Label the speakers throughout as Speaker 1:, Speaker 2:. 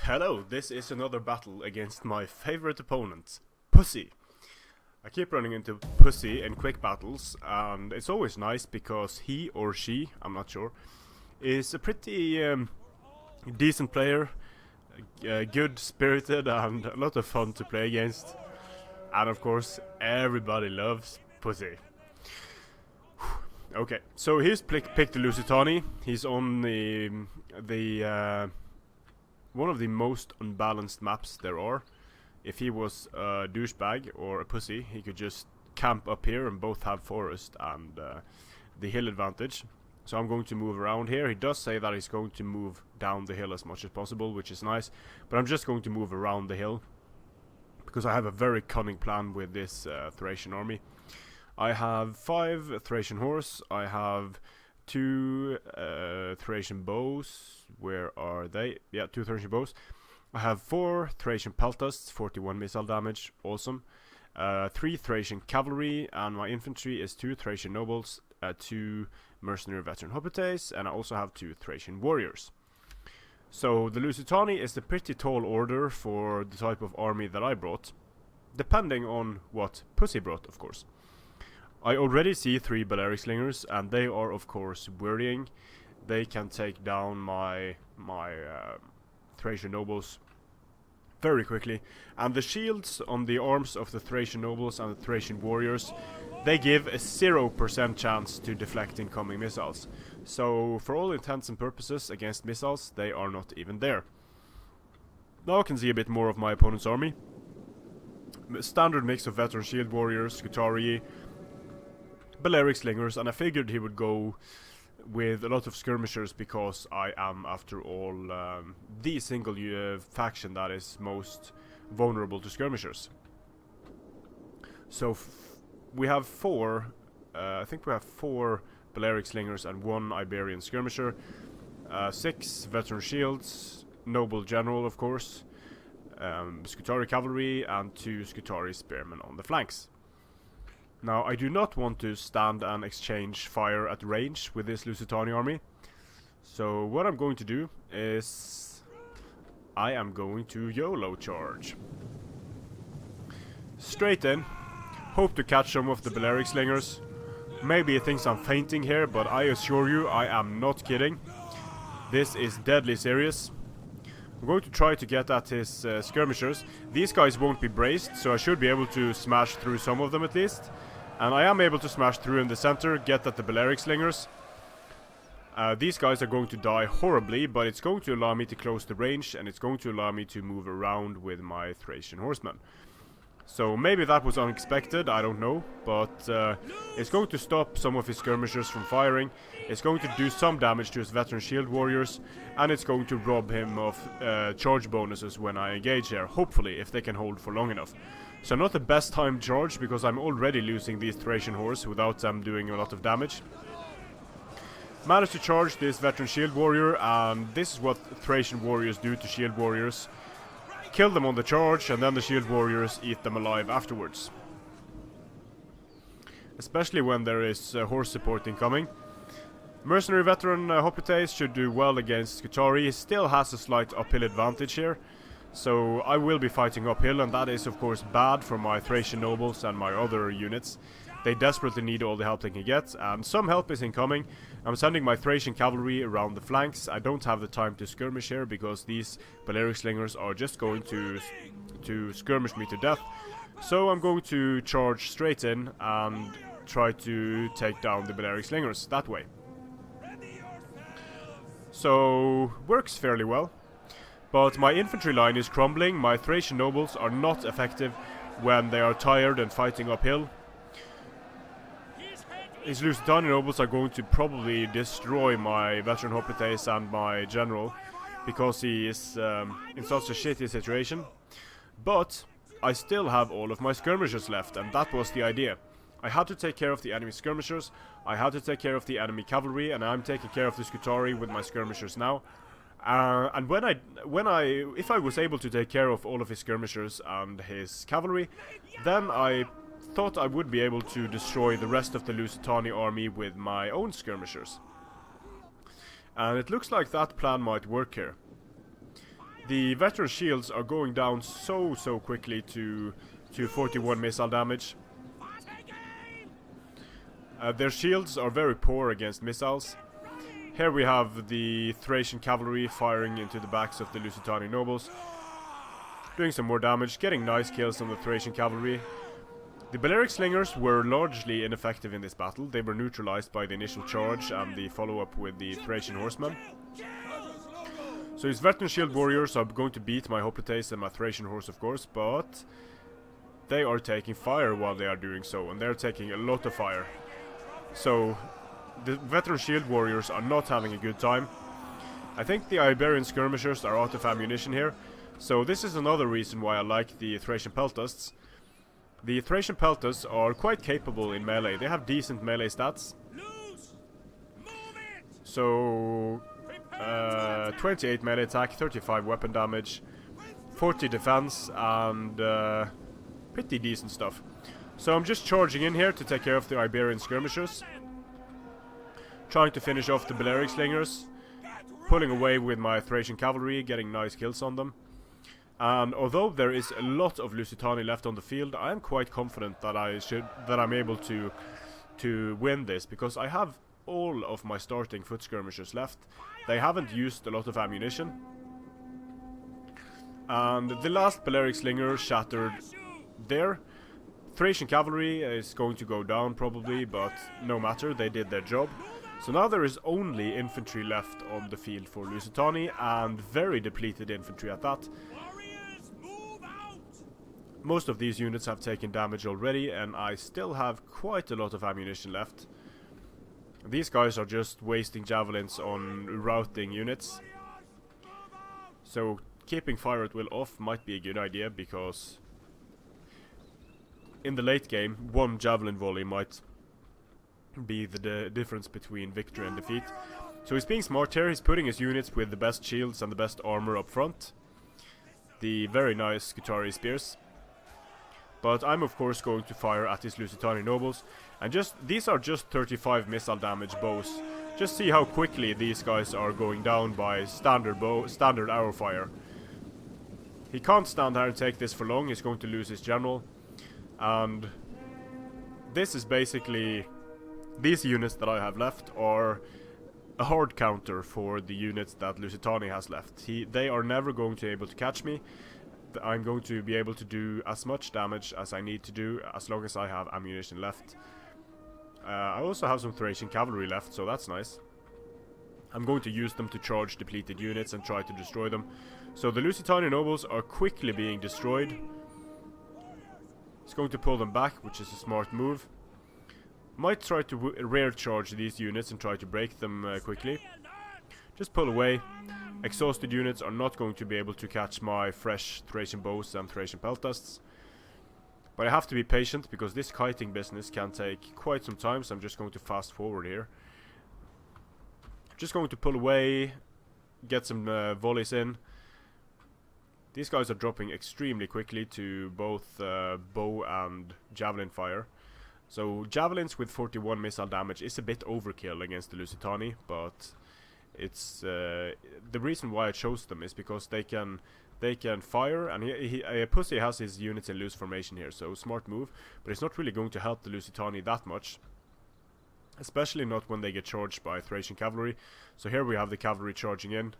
Speaker 1: Hello, this is another battle against my favorite opponent, Pussy. I keep running into Pussy in quick battles, and it's always nice because he or she, I'm not sure, is a pretty decent player, good-spirited and a lot of fun to play against. And of course, everybody loves Pussy. Okay, so he's picked the Lusitani. He's on the one of the most unbalanced maps there are. If he was a douchebag or a pussy, he could just camp up here and both have forest and the hill advantage. So I'm going to move around here. He does say that he's going to move down the hill as much as possible, which is nice. But I'm just going to move around the hill because I have a very cunning plan with this Thracian army. I have 5 Thracian horse. I have 2 Thracian bows. Where are they? Yeah, 2 Thracian bows. I have 4 Thracian Peltasts, 41 missile damage, awesome. 3 Thracian cavalry, and my infantry is 2 Thracian nobles, 2 mercenary veteran hoplites, and I also have 2 Thracian warriors. So the Lusitani is a pretty tall order for the type of army that I brought, depending on what Pussy brought, of course. I already see 3 Balearic Slingers, and they are of course worrying. They can take down my Thracian nobles very quickly, and the shields on the arms of the Thracian nobles and the Thracian warriors, they give a 0% chance to deflect incoming missiles. So for all intents and purposes against missiles, they are not even there. Now I can see a bit more of my opponent's army. Standard mix of veteran shield warriors, Scutari, Balearic Slingers, and I figured he would go with a lot of skirmishers because I am, after all, the single faction that is most vulnerable to skirmishers. So we have 4, I think we have 4 Balearic Slingers and 1 Iberian skirmisher, 6 veteran shields, noble general of course, Scutari cavalry, and 2 Scutari spearmen on the flanks. Now, I do not want to stand and exchange fire at range with this Lusitani army. So what I'm going to do is I am going to YOLO charge. Straight in. Hope to catch some of the Balearic Slingers. Maybe he thinks I'm fainting here, but I assure you I am not kidding. This is deadly serious. I'm going to try to get at his skirmishers. These guys won't be braced, so I should be able to smash through some of them at least. And I am able to smash through in the center, get at the Balearic Slingers. These guys are going to die horribly, but it's going to allow me to close the range, and it's going to allow me to move around with my Thracian horsemen. So maybe that was unexpected, I don't know, but it's going to stop some of his skirmishers from firing, it's going to do some damage to his veteran shield warriors, and it's going to rob him of charge bonuses when I engage here, hopefully, if they can hold for long enough. So not the best time charge, because I'm already losing these Thracian horse without them doing a lot of damage. Managed to charge this veteran shield warrior, and this is what Thracian warriors do to shield warriors. Kill them on the charge, and then the shield warriors eat them alive afterwards. Especially when there is horse support incoming. Mercenary veteran hoplites should do well against Scutari. He still has a slight uphill advantage here. So I will be fighting uphill, and that is of course bad for my Thracian nobles and my other units. They desperately need all the help they can get, and some help is incoming. I'm sending my Thracian cavalry around the flanks. I don't have the time to skirmish here because these Balearic Slingers are just going to skirmish me to death. So I'm going to charge straight in and try to take down the Balearic Slingers that way. So works fairly well. But my infantry line is crumbling. My Thracian nobles are not effective when they are tired and fighting uphill. His Lusitani nobles are going to probably destroy my veteran hoplites and my general, because he is in such a shitty situation. But I still have all of my skirmishers left, and that was the idea. I had to take care of the enemy skirmishers, I had to take care of the enemy cavalry, and I'm taking care of the Scutari with my skirmishers now. And if I was able to take care of all of his skirmishers and his cavalry, then I thought I would be able to destroy the rest of the Lusitani army with my own skirmishers. And it looks like that plan might work here. The veteran shields are going down so quickly to 41 missile damage. Their shields are very poor against missiles. Here we have the Thracian cavalry firing into the backs of the Lusitani nobles, doing some more damage, getting nice kills on the Thracian cavalry. The Balearic slingers were largely ineffective in this battle. They were neutralized by the initial charge and the follow-up with the Thracian horsemen. So his veteran shield warriors are going to beat my hoplites and my Thracian horse, of course, but they are taking fire while they are doing so, and they're taking a lot of fire. So the veteran shield warriors are not having a good time. I think the Iberian skirmishers are out of ammunition here, so this is another reason why I like the Thracian Peltasts. The Thracian Peltasts are quite capable in melee. They have decent melee stats. So 28 melee attack, 35 weapon damage, 40 defense, and pretty decent stuff. So I'm just charging in here to take care of the Iberian skirmishers, trying to finish off the Balearic slingers, pulling away with my Thracian cavalry, getting nice kills on them. And although there is a lot of Lusitani left on the field, I am quite confident that I'm able to win this, because I have all of my starting foot skirmishers left. They haven't used a lot of ammunition. And the last Balearic slinger shattered there. Thracian cavalry is going to go down probably, but no matter, they did their job. So now there is only infantry left on the field for Lusitani, and very depleted infantry at that. Most of these units have taken damage already, and I still have quite a lot of ammunition left. These guys are just wasting javelins on routing units. So keeping fire at will off might be a good idea, because in the late game, one javelin volley might be the difference between victory and defeat. So he's being smart here. He's putting his units with the best shields and the best armor up front. The very nice Scutari spears. But I'm of course going to fire at his Lusitani nobles. And these are just 35 missile damage bows. Just see how quickly these guys are going down by standard arrow fire. He can't stand there and take this for long. He's going to lose his general. And this is basically, these units that I have left are a hard counter for the units that Lusitani has left. They are never going to be able to catch me. I'm going to be able to do as much damage as I need to do as long as I have ammunition left. I also have some Thracian cavalry left, so that's nice. I'm going to use them to charge depleted units and try to destroy them. So the Lusitani nobles are quickly being destroyed. He's going to pull them back, which is a smart move. Might try to rear charge these units and try to break them quickly. Just pull away. Exhausted units are not going to be able to catch my fresh Thracian bows and Thracian Peltasts. But I have to be patient, because this kiting business can take quite some time, so I'm just going to fast forward here. Just going to pull away, get some volleys in. These guys are dropping extremely quickly to both bow and javelin fire. So javelins with 41 missile damage is a bit overkill against the Lusitani, but it's the reason why I chose them is because they can fire, and Pussy has his units in loose formation here, so smart move, but it's not really going to help the Lusitani that much, especially not when they get charged by Thracian cavalry. So here we have the cavalry charging in.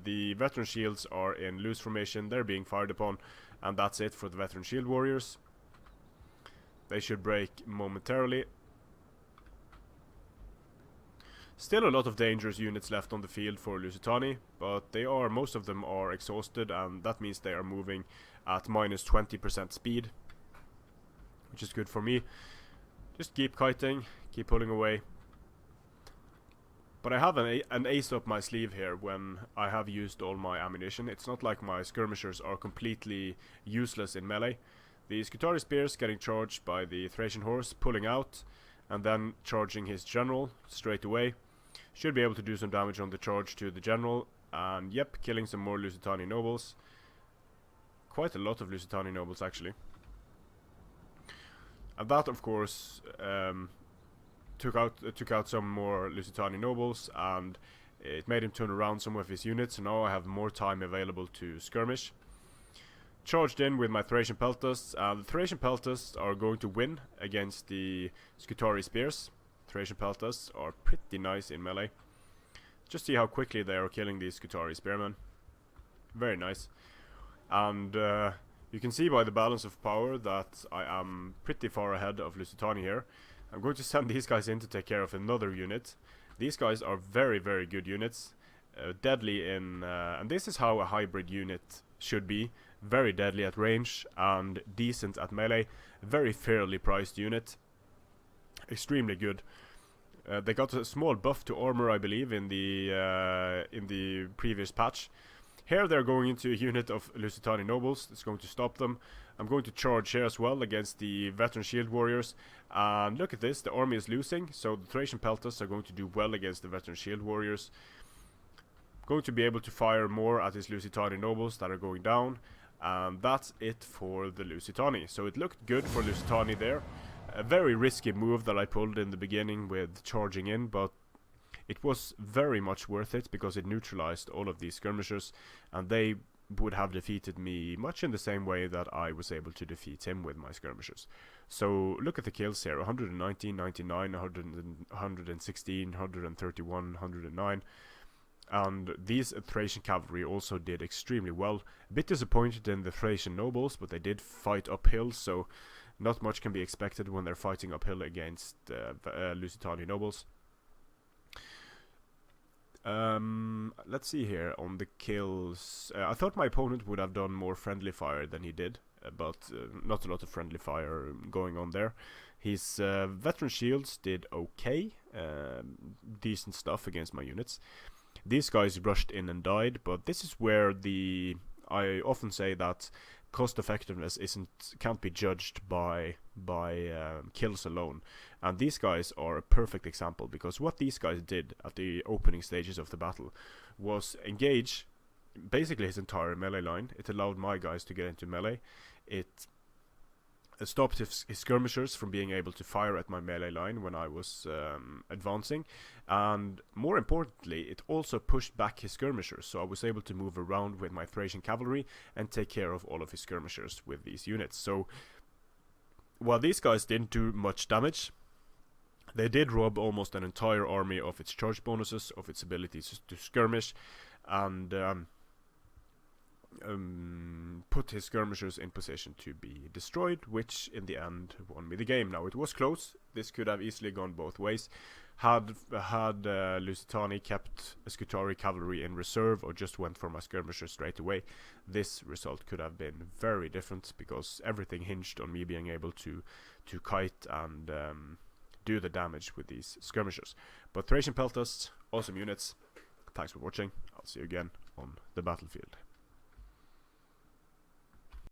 Speaker 1: The veteran shields are in loose formation, they're being fired upon, and that's it for the veteran shield warriors. They should break momentarily. Still a lot of dangerous units left on the field for Lusitani, but most of them are exhausted, and that means they are moving at minus 20% speed, which is good for me. Just keep kiting, keep pulling away. But I have an ace up my sleeve here when I have used all my ammunition. It's not like my skirmishers are completely useless in melee. The Scutari spears getting charged by the Thracian horse, pulling out, and then charging his general straight away. Should be able to do some damage on the charge to the general, and yep, killing some more Lusitani nobles. Quite a lot of Lusitani nobles actually. And that of course took out some more Lusitani nobles, and It made him turn around some of his units, so now I have more time available to skirmish. Charged in with my Thracian Peltasts. The Thracian Peltasts are going to win against the Scutari Spears. Thracian Peltasts are pretty nice in melee. Just see how quickly they are killing these Scutari Spearmen. Very nice. And you can see by the balance of power that I am pretty far ahead of Lusitani here. I'm going to send these guys in to take care of another unit. These guys are very, very good units. Deadly in... and this is how a hybrid unit should be. Very deadly at range and decent at melee. Very fairly priced unit. Extremely good. They got a small buff to armor, I believe, in the previous patch. Here they're going into a unit of Lusitani nobles. It's going to stop them. I'm going to charge here as well against the veteran shield warriors. And look at this, the army is losing, so the Thracian Peltasts are going to do well against the veteran shield warriors. Going to be able to fire more at his Lusitani nobles that are going down. And that's it for the Lusitani. So it looked good for Lusitani there. A very risky move that I pulled in the beginning with charging in, but it was very much worth it because it neutralized all of these skirmishers, and they would have defeated me much in the same way that I was able to defeat him with my skirmishers. So look at the kills here: 119, 99, 116, 131, 109. And these Thracian cavalry also did extremely well. A bit disappointed in the Thracian nobles, but they did fight uphill, so not much can be expected when they're fighting uphill against Lusitani nobles. Let's see here on the kills. I thought my opponent would have done more friendly fire than he did, but not a lot of friendly fire going on there. His veteran shields did okay, decent stuff against my units. These guys rushed in and died, but this is where I often say that cost effectiveness can't be judged by kills alone, and these guys are a perfect example, because what these guys did at the opening stages of the battle was engage basically his entire melee line. It allowed my guys to get into melee. It stopped his skirmishers from being able to fire at my melee line when I was advancing, and more importantly, it also pushed back his skirmishers, so I was able to move around with my Thracian cavalry and take care of all of his skirmishers with these units. So while these guys didn't do much damage, they did rob almost an entire army of its charge bonuses, of its abilities to skirmish, and put his skirmishers in position to be destroyed, which in the end won me the game. Now, it was close. This could have easily gone both ways. Had Lusitani kept a Scutari cavalry in reserve or just went for my skirmishers straight away, this result could have been very different, because everything hinged on me being able to kite and do the damage with these skirmishers. But Thracian Peltasts, awesome units. Thanks for watching. I'll see you again on the battlefield.